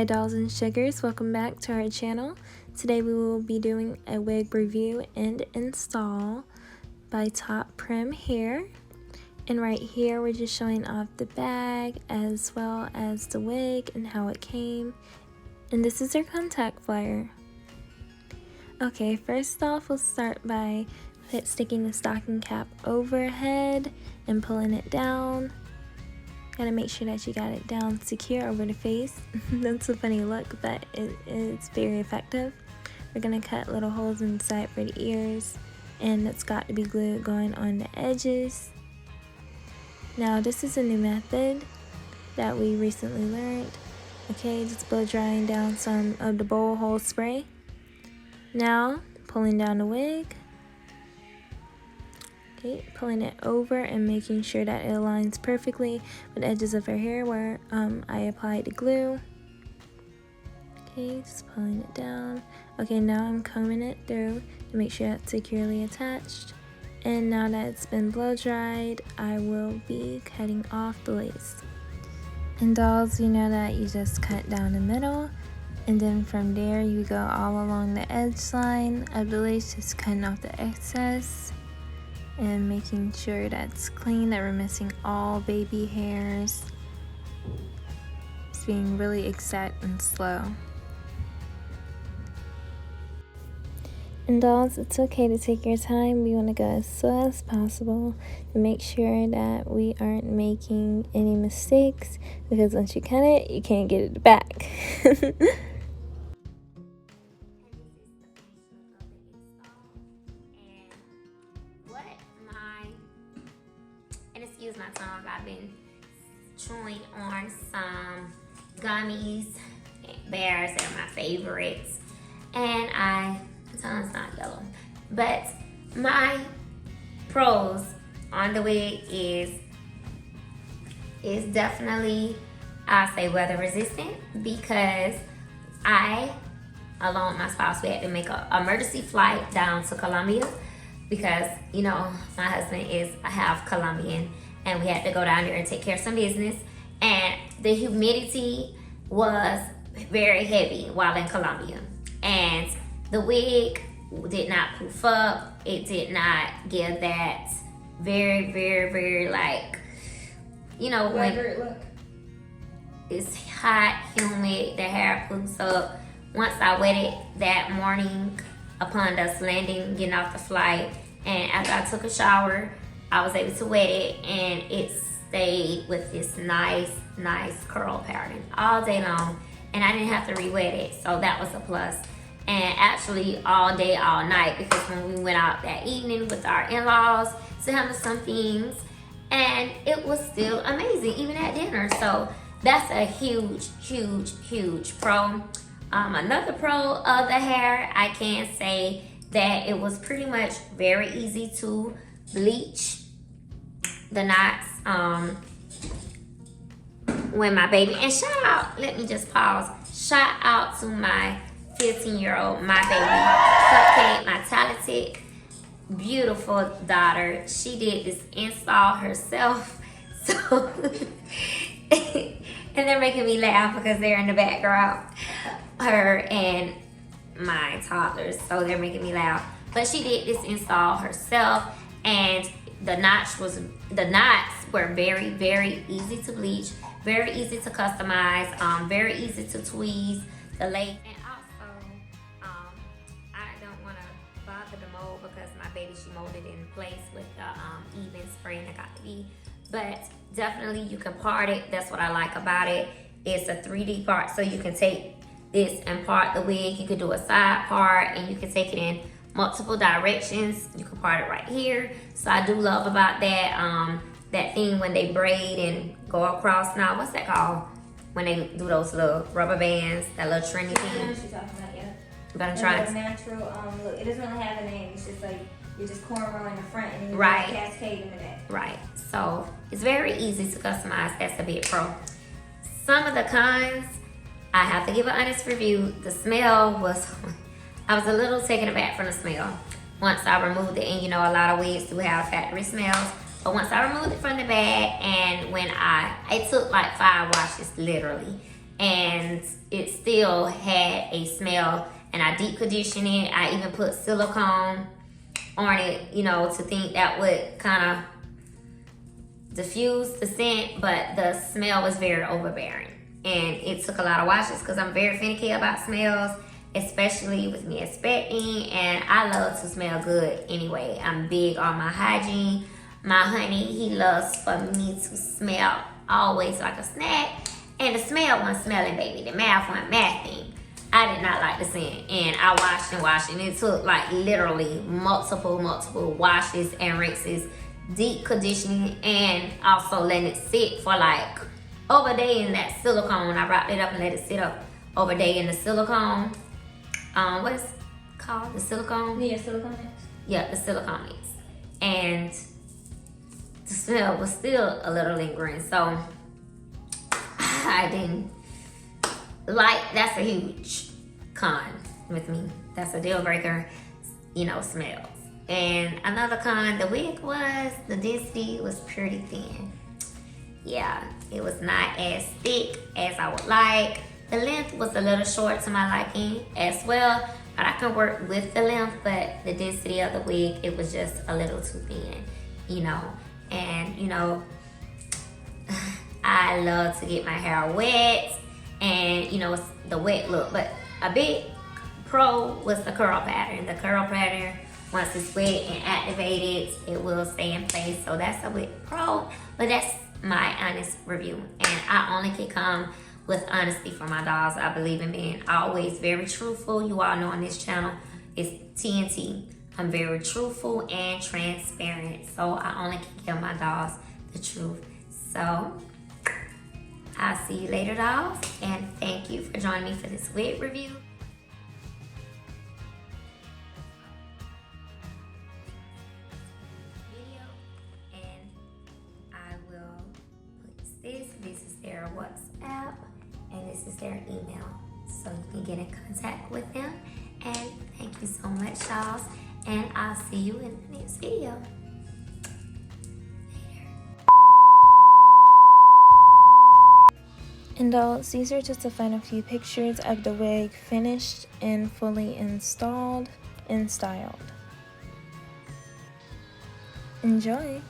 Hi dolls and sugars, welcome back to our channel. Today we will be doing a wig review and install by TOPREM hair. And right here we're just showing off the bag as well as the wig and how it came. And this is their contact flyer. Okay, first off we'll start by sticking the stocking cap overhead and pulling it down. Gotta make sure that you got it down secure over the face. That's a funny look, but it's very effective. We're gonna cut little holes inside for the ears, and it's got to be glued going on the edges. Now this is a new method that we recently learned. Okay, just blow drying down some of the bowl hole spray. Now pulling down the wig. Okay, pulling it over and making sure that it aligns perfectly with the edges of her hair where I applied the glue. Okay, just pulling it down. Okay, now I'm combing it through to make sure it's securely attached. And now that it's been blow dried, I will be cutting off the lace. And dolls, you know that you just cut down the middle, and then from there you go all along the edge line of the lace, just cutting off the excess and making sure that's clean, that we're missing all baby hairs. Just being really exact and slow. And dolls, it's okay to take your time. We want to go as slow as possible to make sure that we aren't making any mistakes, because once you cut it, you can't get it back. Excuse my tongue, I've been chewing on some gummies. Bears are my favorites. And my tongue's not yellow. But my pros on the wig is definitely, I'll say, weather resistant, because I, along with my spouse, we had to make an emergency flight down to Colombia, because, you know, my husband is half Colombian, and we had to go down there and take care of some business. And the humidity was very heavy while in Colombia. And the wig did not poof up. It did not give that very, like, you know, when it's hot, humid, the hair poofs up. Once I wet it that morning upon us landing, getting off the flight, and after I took a shower, I was able to wet it, and it stayed with this nice curl pattern all day long, and I didn't have to re-wet it, so that was a plus. And actually all day, all night, because when we went out that evening with our in-laws to handle some things, and it was still amazing, even at dinner. So that's a huge pro. Another pro of the hair, I can say that it was pretty much very easy to bleach the knots when my baby, and shout out, let me just pause, shout out to my 15-year-old, my baby Cupcake, my talented, beautiful daughter. She did this install herself, so and they're making me laugh because they're in the background, her and my toddlers, so they're making me laugh. But she did this install herself, and the knots were very easy to bleach, very easy to customize, very easy to tweeze the lace. And also, I don't want to bother the mold, because my baby, she molded in place with the even spray and the got to be. But definitely you can part it. That's what I like about it. It's a 3D part, so you can take this and part the wig. You could do a side part, and you can take it in multiple directions. You can part it right here. So I do love about that that thing when they braid and go across. Now, what's that called? When they do those little rubber bands, that little trendy thing. I know what you're talking about, yeah. But I'm trying to. Natural look. It doesn't really have a name. It's just like you're just cornrow in the front and then you Right. cascade in the back. Right. So it's very easy to customize. That's a big pro. Some of the cons, I have to give an honest review. The smell was, I was a little taken aback from the smell once I removed it. And you know, a lot of wigs do have factory smells. But once I removed it from the bag, and when it took like 5 washes literally, and it still had a smell. And I deep conditioned it. I even put silicone on it, you know, to think that would kind of diffuse the scent, but the smell was very overbearing. And it took a lot of washes because I'm very finicky about smells, especially with me expecting, and I love to smell good anyway. I'm big on my hygiene. My honey, he loves for me to smell always like a snack, and the smell wasn't smelling, baby. The mouth wasn't mathing. I did not like the scent, and I washed and washed, and it took like literally multiple washes and rinses, deep conditioning, and also letting it sit for like over a day in that silicone. I wrapped it up and let it sit up over a day in the silicone. What is it called? The silicone? Yeah, silicone mix. Yeah, the silicone mix. And the smell was still a little lingering, so I didn't like. That's a huge con with me. That's a deal breaker, you know, smells. And another con, the wig was, the density was pretty thin. Yeah, it was not as thick as I would like. The length was a little short to my liking as well, but I can work with the length, but the density of the wig, it was just a little too thin, you know. And, you know, I love to get my hair wet and, you know, it's the wet look, but a big pro was the curl pattern. The curl pattern, once it's wet and activated, it will stay in place. So that's a big pro, but that's my honest review. And I only can come with honesty for my dolls. I believe in being always very truthful. You all know on this channel, it's TNT. I'm very truthful and transparent. So I only can give my dolls the truth. So I'll see you later, dolls. And thank you for joining me for this wig review. And I will put this is their WhatsApp, and this is their email, so you can get in contact with them. And thank you so much, y'all, and I'll see you in the next video. Later. And dolls, these are just the final few pictures of the wig finished and fully installed and styled. Enjoy!